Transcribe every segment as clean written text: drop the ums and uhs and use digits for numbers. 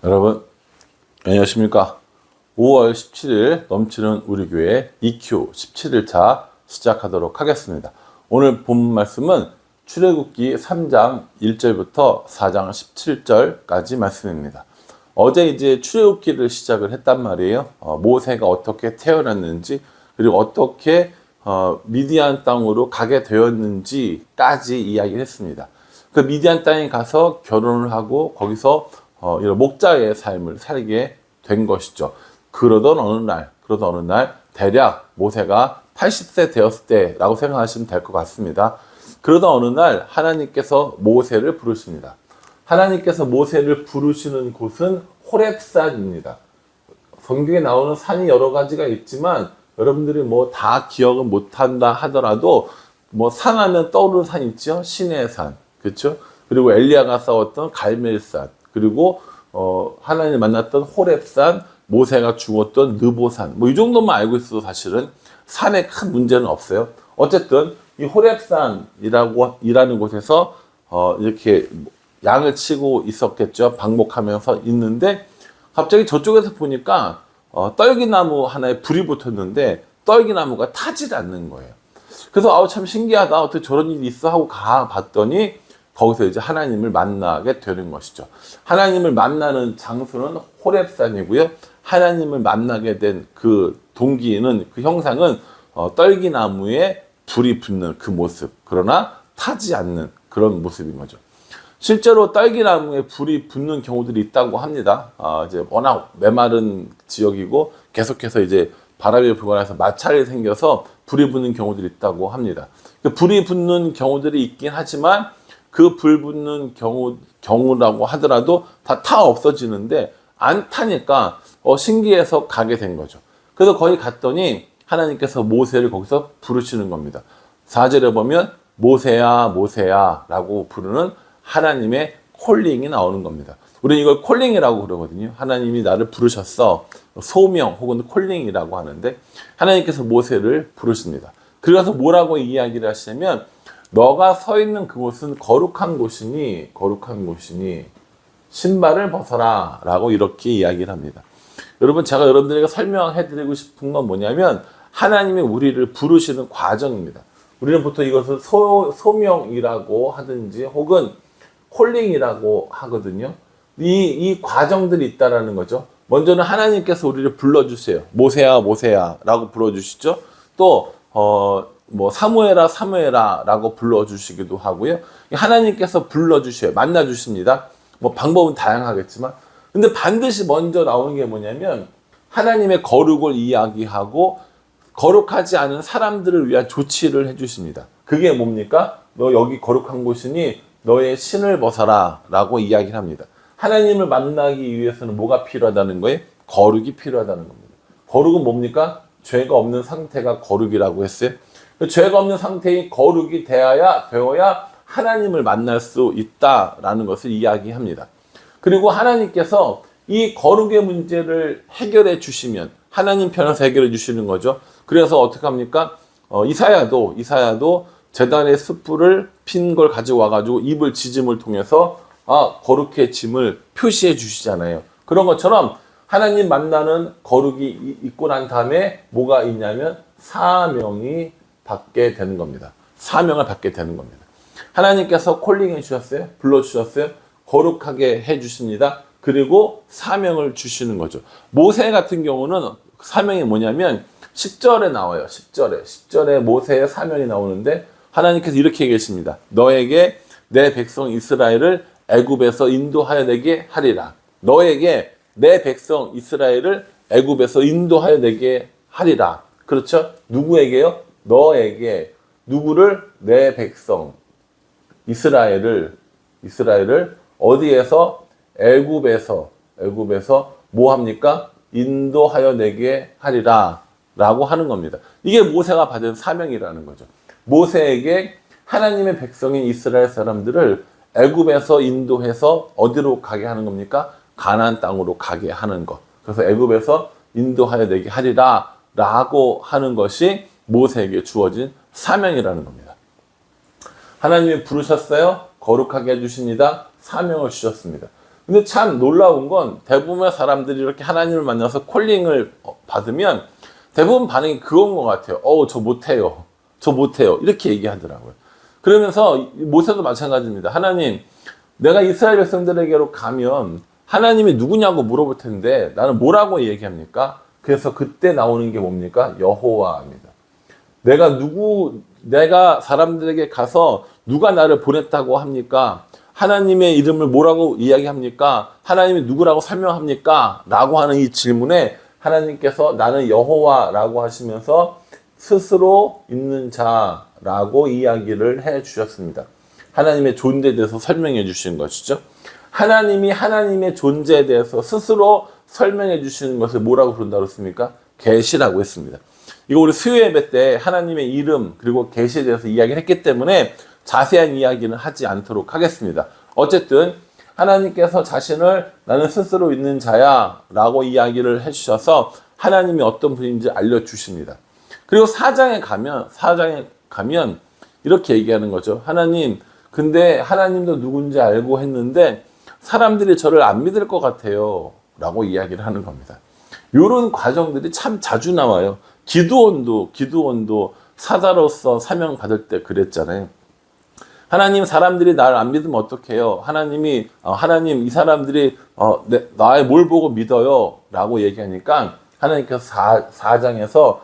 여러분 안녕하십니까. 5월 17일 넘치는 우리 교회 EQ 17일차 시작하도록 하겠습니다. 오늘 본 말씀은 출애굽기 3장 1절부터 4장 17절까지 말씀입니다. 어제 이제 출애굽기를 시작을 했단 말이에요. 모세가 어떻게 태어났는지, 그리고 어떻게 미디안 땅으로 가게 되었는지까지 이야기를 했습니다. 그 미디안 땅에 가서 결혼을 하고 거기서 이런 목자의 삶을 살게 된 것이죠. 그러던 어느 날 대략 모세가 80세 되었을 때라고 생각하시면 될 것 같습니다. 그러던 어느 날 하나님께서 모세를 부르십니다. 하나님께서 모세를 부르시는 곳은 호렙산입니다. 성경에 나오는 산이 여러 가지가 있지만 여러분들이 뭐 다 기억은 못한다 하더라도 뭐 산하면 떠오르는 산 있죠. 시내의 산, 그렇죠? 그리고 엘리야가 싸웠던 갈멜산, 그리고 하나님을 만났던 호렙산, 모세가 죽었던 느보산, 뭐 이 정도만 알고 있어도 사실은 산에 큰 문제는 없어요. 어쨌든 이 호렙산이라는 곳에서 이렇게 양을 치고 있었겠죠. 방목하면서 있는데 갑자기 저쪽에서 보니까 떨기나무 하나에 불이 붙었는데 떨기나무가 타질 않는 거예요. 그래서 참 신기하다, 어떻게 저런 일이 있어 하고 가봤더니 거기서 이제 하나님을 만나게 되는 것이죠. 하나님을 만나는 장소는 호렙산이고요. 하나님을 만나게 된 그 동기는, 그 형상은 떨기나무에 불이 붙는 그 모습, 그러나 타지 않는 그런 모습인 거죠. 실제로 떨기나무에 불이 붙는 경우들이 있다고 합니다. 이제 워낙 메마른 지역이고 계속해서 이제 바람이 불거나 해서 마찰이 생겨서 불이 붙는 경우들이 있다고 합니다. 불이 붙는 경우들이 있긴 하지만 그 불 붙는 경우라고 하더라도 다 없어지는데 안 타니까 신기해서 가게 된 거죠. 그래서 거기 갔더니 하나님께서 모세를 거기서 부르시는 겁니다. 4절에 보면 모세야 모세야 라고 부르는 하나님의 콜링이 나오는 겁니다. 우리는 이걸 콜링이라고 그러거든요. 하나님이 나를 부르셨어. 소명 혹은 콜링이라고 하는데 하나님께서 모세를 부르십니다. 그래서 뭐라고 이야기를 하시냐면, 너가 서 있는 그곳은 거룩한 곳이니 신발을 벗어라 라고 이렇게 이야기를 합니다. 여러분, 제가 여러분들에게 설명해 드리고 싶은 건 뭐냐면, 하나님이 우리를 부르시는 과정입니다. 우리는 보통 이것을 소명이라고 하든지 혹은 콜링이라고 하거든요. 이 과정들이 있다라는 거죠. 먼저는 하나님께서 우리를 불러주세요. 모세야 모세야 라고 불러주시죠. 또 뭐 사무엘아 라고 불러주시기도 하고요. 하나님께서 불러주셔요. 만나주십니다. 뭐 방법은 다양하겠지만, 근데 반드시 먼저 나오는 게 뭐냐면 하나님의 거룩을 이야기하고 거룩하지 않은 사람들을 위한 조치를 해주십니다. 그게 뭡니까? 너 여기 거룩한 곳이니 너의 신을 벗어라 라고 이야기를 합니다. 하나님을 만나기 위해서는 뭐가 필요하다는 거예요? 거룩이 필요하다는 겁니다. 거룩은 뭡니까? 죄가 없는 상태가 거룩이라고 했어요. 죄가 없는 상태의 거룩이 되어야 하나님을 만날 수 있다라는 것을 이야기합니다. 그리고 하나님께서 이 거룩의 문제를 해결해 주시면 하나님 편에서 해결해 주시는 거죠. 그래서 어떻게 합니까? 이사야도 제단의 숯불을 핀 걸 가지고 와가지고 입을 지짐을 통해서 거룩해짐을 표시해 주시잖아요. 그런 것처럼 하나님 만나는 거룩이 있고 난 다음에 뭐가 있냐면 사명이 받게 되는 겁니다. 사명을 받게 되는 겁니다. 하나님께서 콜링해 주셨어요. 불러주셨어요. 거룩하게 해 주십니다. 그리고 사명을 주시는 거죠. 모세 같은 경우는 사명이 뭐냐면 10절에 나와요. 10절에 모세의 사명이 나오는데 하나님께서 이렇게 얘기하십니다. 너에게 내 백성 이스라엘을 애굽에서 인도하여 내게 하리라. 너에게 내 백성 이스라엘을 애굽에서 인도하여 내게 하리라. 그렇죠? 누구에게요? 너에게. 누구를? 내 백성 이스라엘을 어디에서? 애굽에서 뭐 합니까? 인도하여 내게 하리라 라고 하는 겁니다. 이게 모세가 받은 사명이라는 거죠. 모세에게 하나님의 백성인 이스라엘 사람들을 애굽에서 인도해서 어디로 가게 하는 겁니까? 가나안 땅으로 가게 하는 것. 그래서 애굽에서 인도하여 내게 하리라 라고 하는 것이 모세에게 주어진 사명이라는 겁니다. 하나님이 부르셨어요. 거룩하게 해주십니다. 사명을 주셨습니다. 근데 참 놀라운 건 대부분의 사람들이 이렇게 하나님을 만나서 콜링을 받으면 대부분 반응이 그건 것 같아요. 저 못해요. 저 못해요. 이렇게 얘기하더라고요. 그러면서 모세도 마찬가지입니다. 하나님, 내가 이스라엘 백성들에게로 가면 하나님이 누구냐고 물어볼 텐데 나는 뭐라고 얘기합니까? 그래서 그때 나오는 게 뭡니까? 여호와입니다. 내가 사람들에게 가서 누가 나를 보냈다고 합니까? 하나님의 이름을 뭐라고 이야기합니까? 하나님이 누구라고 설명합니까? 라고 하는 이 질문에 하나님께서 나는 여호와라고 하시면서 스스로 있는 자라고 이야기를 해 주셨습니다. 하나님의 존재에 대해서 설명해 주시는 것이죠. 하나님이 하나님의 존재에 대해서 스스로 설명해 주시는 것을 뭐라고 부른다고 했습니까? 계시라고 했습니다. 이거 우리 수요 예배 때 하나님의 이름 그리고 계시에 대해서 이야기를 했기 때문에 자세한 이야기는 하지 않도록 하겠습니다. 어쨌든 하나님께서 자신을 나는 스스로 있는 자야 라고 이야기를 해주셔서 하나님이 어떤 분인지 알려주십니다. 그리고 4장에 가면 이렇게 얘기하는 거죠. 하나님, 근데 하나님도 누군지 알고 했는데 사람들이 저를 안 믿을 것 같아요 라고 이야기를 하는 겁니다. 이런 과정들이 참 자주 나와요. 기드온도 사자로서 사명 받을 때 그랬잖아요. 하나님, 사람들이 나를 안 믿으면 어떡해요? 하나님 이 사람들이 나의 뭘 보고 믿어요? 라고 얘기하니까 하나님께서 4장에서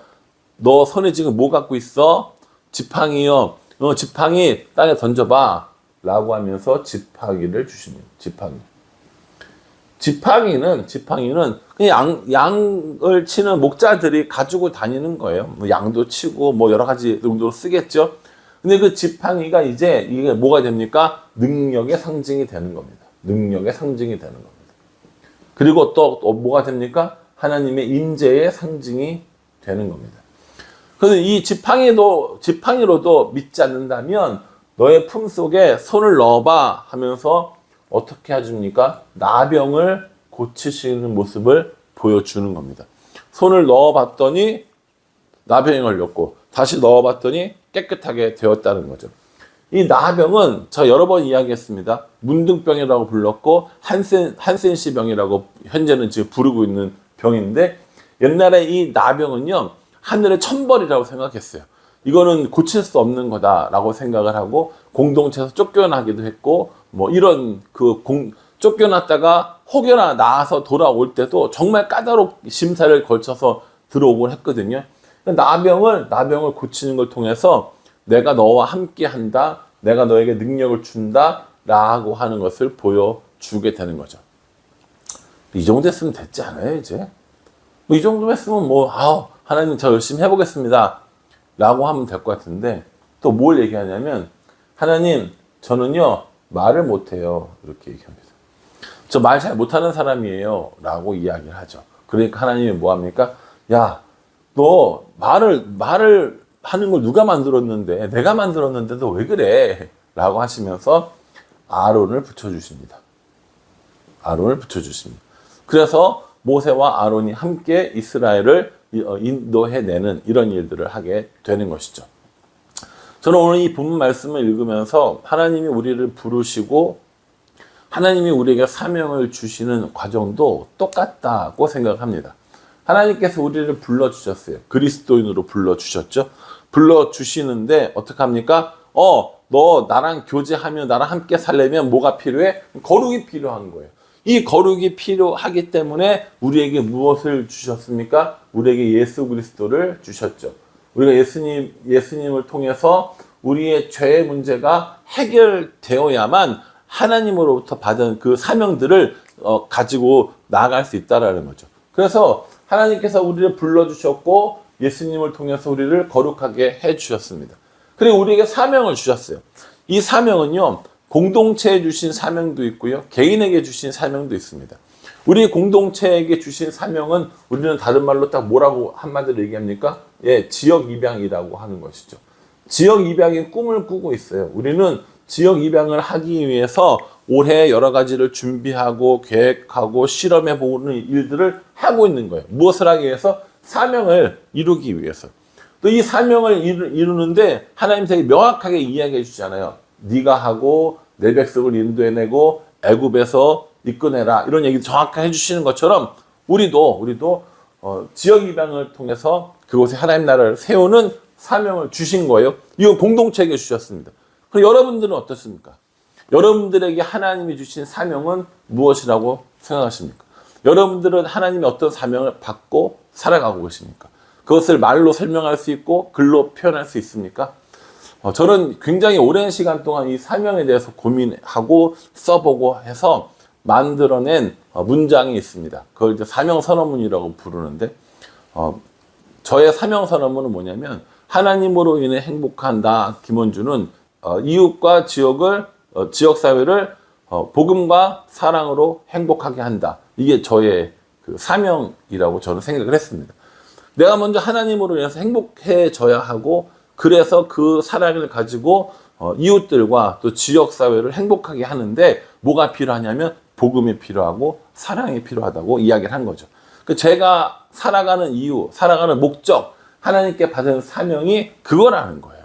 너 손에 지금 뭐 갖고 있어? 지팡이요. 지팡이 땅에 던져봐. 라고 하면서 지팡이를 주십니다. 지팡이는 그냥 양을 치는 목자들이 가지고 다니는 거예요. 뭐 양도 치고 뭐 여러 가지 용도로 쓰겠죠. 근데 그 지팡이가 이제 이게 뭐가 됩니까? 능력의 상징이 되는 겁니다. 능력의 상징이 되는 겁니다. 그리고 또 뭐가 됩니까? 하나님의 인재의 상징이 되는 겁니다. 그래서 이 지팡이로도 믿지 않는다면 너의 품 속에 손을 넣어봐 하면서 어떻게 해줍니까? 나병을 고치시는 모습을 보여주는 겁니다. 손을 넣어봤더니 나병이 걸렸고 다시 넣어봤더니 깨끗하게 되었다는 거죠. 이 나병은 저 여러 번 이야기했습니다. 문둥병이라고 불렀고 한센시 병이라고 현재는 지금 부르고 있는 병인데 옛날에 이 나병은요 하늘의 천벌이라고 생각했어요. 이거는 고칠 수 없는 거다라고 생각을 하고 공동체에서 쫓겨나기도 했고 뭐 이런 쫓겨났다가 혹여나 나와서 돌아올 때도 정말 까다롭게 심사를 걸쳐서 들어오곤 했거든요. 나병을 고치는 걸 통해서 내가 너와 함께 한다, 내가 너에게 능력을 준다 라고 하는 것을 보여주게 되는 거죠. 이 정도 했으면 됐지 않아요 이제? 이 정도 했으면 하나님 저 열심히 해보겠습니다 라고 하면 될 것 같은데 또 뭘 얘기하냐면 하나님 저는요 말을 못해요 이렇게 얘기합니다. 저 말 잘 못하는 사람이에요 라고 이야기를 하죠. 그러니까 하나님이 뭐합니까? 야, 너 말을 하는 걸 누가 만들었는데 내가 만들었는데도 왜 그래 라고 하시면서 아론을 붙여주십니다. 그래서 모세와 아론이 함께 이스라엘을 인도해내는 이런 일들을 하게 되는 것이죠. 저는 오늘 이 본문 말씀을 읽으면서 하나님이 우리를 부르시고 하나님이 우리에게 사명을 주시는 과정도 똑같다고 생각합니다. 하나님께서 우리를 불러주셨어요. 그리스도인으로 불러주셨죠. 불러주시는데 어떡합니까? 너 나랑 교제하며 나랑 함께 살려면 뭐가 필요해? 거룩이 필요한 거예요. 이 거룩이 필요하기 때문에 우리에게 무엇을 주셨습니까? 우리에게 예수 그리스도를 주셨죠. 우리가 예수님을 통해서 우리의 죄의 문제가 해결되어야만 하나님으로부터 받은 그 사명들을 가지고 나아갈 수 있다라는 거죠. 그래서 하나님께서 우리를 불러주셨고 예수님을 통해서 우리를 거룩하게 해주셨습니다. 그리고 우리에게 사명을 주셨어요. 이 사명은요, 공동체에 주신 사명도 있고요, 개인에게 주신 사명도 있습니다. 우리 공동체에게 주신 사명은 우리는 다른 말로 딱 뭐라고 한마디로 얘기합니까? 지역 입양이라고 하는 것이죠. 지역 입양의 꿈을 꾸고 있어요. 우리는 지역 입양을 하기 위해서 올해 여러 가지를 준비하고 계획하고 실험해보는 일들을 하고 있는 거예요. 무엇을 하기 위해서? 사명을 이루기 위해서. 또 이 사명을 이루는데 하나님 되게 명확하게 이야기해 주잖아요. 네가 하고 내 백성을 인도해내고 애굽에서 이끌어내라 이런 얘기 정확하게 해주시는 것처럼 우리도 지역 입양을 통해서 그곳에 하나님 나라를 세우는 사명을 주신 거예요. 이건 공동체에게 주셨습니다. 그럼 여러분들은 어떻습니까? 여러분들에게 하나님이 주신 사명은 무엇이라고 생각하십니까? 여러분들은 하나님의 어떤 사명을 받고 살아가고 계십니까? 그것을 말로 설명할 수 있고 글로 표현할 수 있습니까? 저는 굉장히 오랜 시간 동안 이 사명에 대해서 고민하고 써보고 해서 만들어낸 문장이 있습니다. 그걸 이제 사명선언문이라고 부르는데, 저의 사명선언문은 뭐냐면, 하나님으로 인해 행복한 나 김원주는 이웃과 지역사회를 복음과 사랑으로 행복하게 한다. 이게 저의 그 사명이라고 저는 생각을 했습니다. 내가 먼저 하나님으로 인해서 행복해져야 하고, 그래서 그 사랑을 가지고 이웃들과 또 지역사회를 행복하게 하는데 뭐가 필요하냐면 복음이 필요하고 사랑이 필요하다고 이야기를 한 거죠. 제가 살아가는 이유, 살아가는 목적, 하나님께 받은 사명이 그거라는 거예요.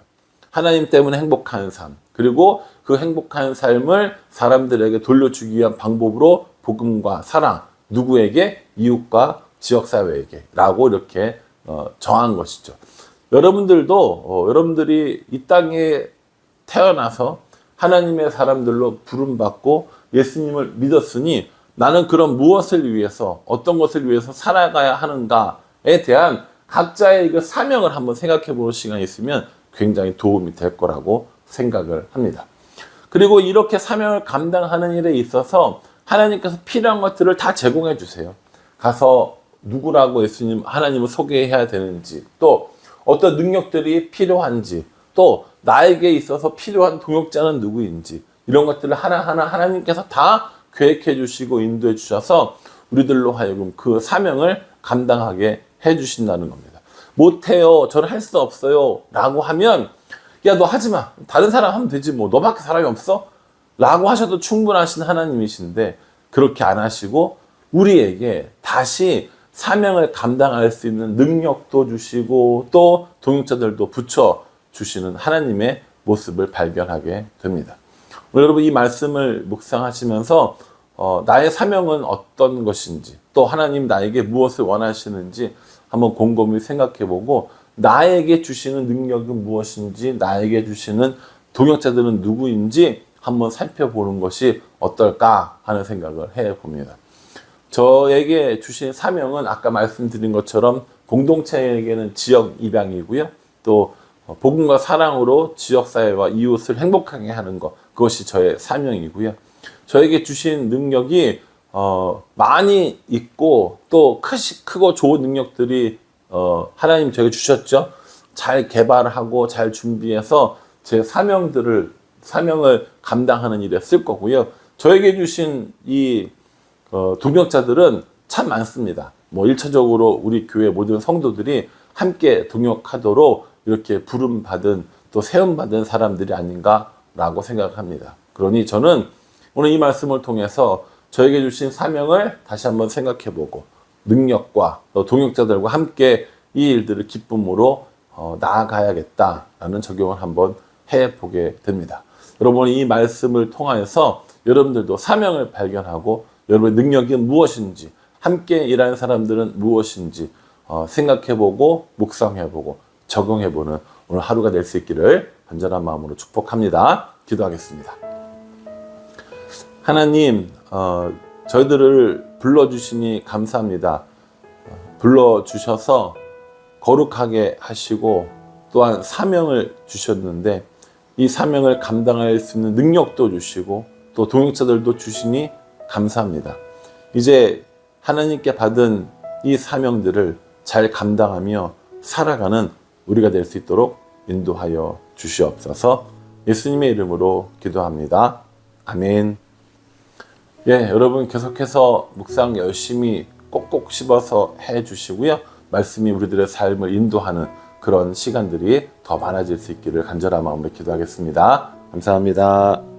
하나님 때문에 행복한 삶, 그리고 그 행복한 삶을 사람들에게 돌려주기 위한 방법으로 복음과 사랑, 누구에게? 이웃과 지역사회에게 라고 이렇게 정한 것이죠. 여러분들도 여러분들이 이 땅에 태어나서 하나님의 사람들로 부름받고 예수님을 믿었으니 나는 그런 무엇을 위해서, 어떤 것을 위해서 살아가야 하는가에 대한 각자의 그 사명을 한번 생각해 볼 시간이 있으면 굉장히 도움이 될 거라고 생각을 합니다. 그리고 이렇게 사명을 감당하는 일에 있어서 하나님께서 필요한 것들을 다 제공해 주세요. 가서 누구라고 하나님을 소개해야 되는지, 또 어떤 능력들이 필요한지, 또 나에게 있어서 필요한 동역자는 누구인지, 이런 것들을 하나하나 하나님께서 다 계획해 주시고 인도해 주셔서 우리들로 하여금 그 사명을 감당하게 해 주신다는 겁니다. 못해요, 저는 할 수 없어요 라고 하면, 야, 너 하지 마, 다른 사람 하면 되지, 뭐 너밖에 사람이 없어? 라고 하셔도 충분하신 하나님이신데 그렇게 안 하시고 우리에게 다시 사명을 감당할 수 있는 능력도 주시고 또 동역자들도 붙여주시는 하나님의 모습을 발견하게 됩니다. 오늘 여러분 이 말씀을 묵상하시면서 나의 사명은 어떤 것인지, 또 하나님 나에게 무엇을 원하시는지 한번 곰곰이 생각해보고, 나에게 주시는 능력은 무엇인지, 나에게 주시는 동역자들은 누구인지 한번 살펴보는 것이 어떨까 하는 생각을 해봅니다. 저에게 주신 사명은 아까 말씀드린 것처럼 공동체에게는 지역 입양이고요. 또 복음과 사랑으로 지역사회와 이웃을 행복하게 하는 것, 그것이 저의 사명이고요. 저에게 주신 능력이 많이 있고 또 크고 좋은 능력들이 하나님 저에게 주셨죠. 잘 개발하고 잘 준비해서 제 사명을 감당하는 일에 쓸 거고요. 저에게 주신 이 동역자들은 참 많습니다. 뭐 1차적으로 우리 교회 모든 성도들이 함께 동역하도록 이렇게 부름받은 또 세움받은 사람들이 아닌가라고 생각합니다. 그러니 저는 오늘 이 말씀을 통해서 저에게 주신 사명을 다시 한번 생각해보고 능력과 또 동역자들과 함께 이 일들을 기쁨으로 나아가야겠다라는 적용을 한번 해보게 됩니다. 여러분 이 말씀을 통하여서 여러분들도 사명을 발견하고 여러분의 능력이 무엇인지, 함께 일하는 사람들은 무엇인지 생각해보고 묵상해보고 적용해보는 오늘 하루가 될 수 있기를 간절한 마음으로 축복합니다. 기도하겠습니다. 하나님, 저희들을 불러주시니 감사합니다. 불러주셔서 거룩하게 하시고 또한 사명을 주셨는데 이 사명을 감당할 수 있는 능력도 주시고 또 동역자들도 주시니 감사합니다. 이제 하나님께 받은 이 사명들을 잘 감당하며 살아가는 우리가 될 수 있도록 인도하여 주시옵소서. 예수님의 이름으로 기도합니다. 아멘. 예, 여러분 계속해서 묵상 열심히 꼭꼭 씹어서 해 주시고요. 말씀이 우리들의 삶을 인도하는 그런 시간들이 더 많아질 수 있기를 간절한 마음으로 기도하겠습니다. 감사합니다.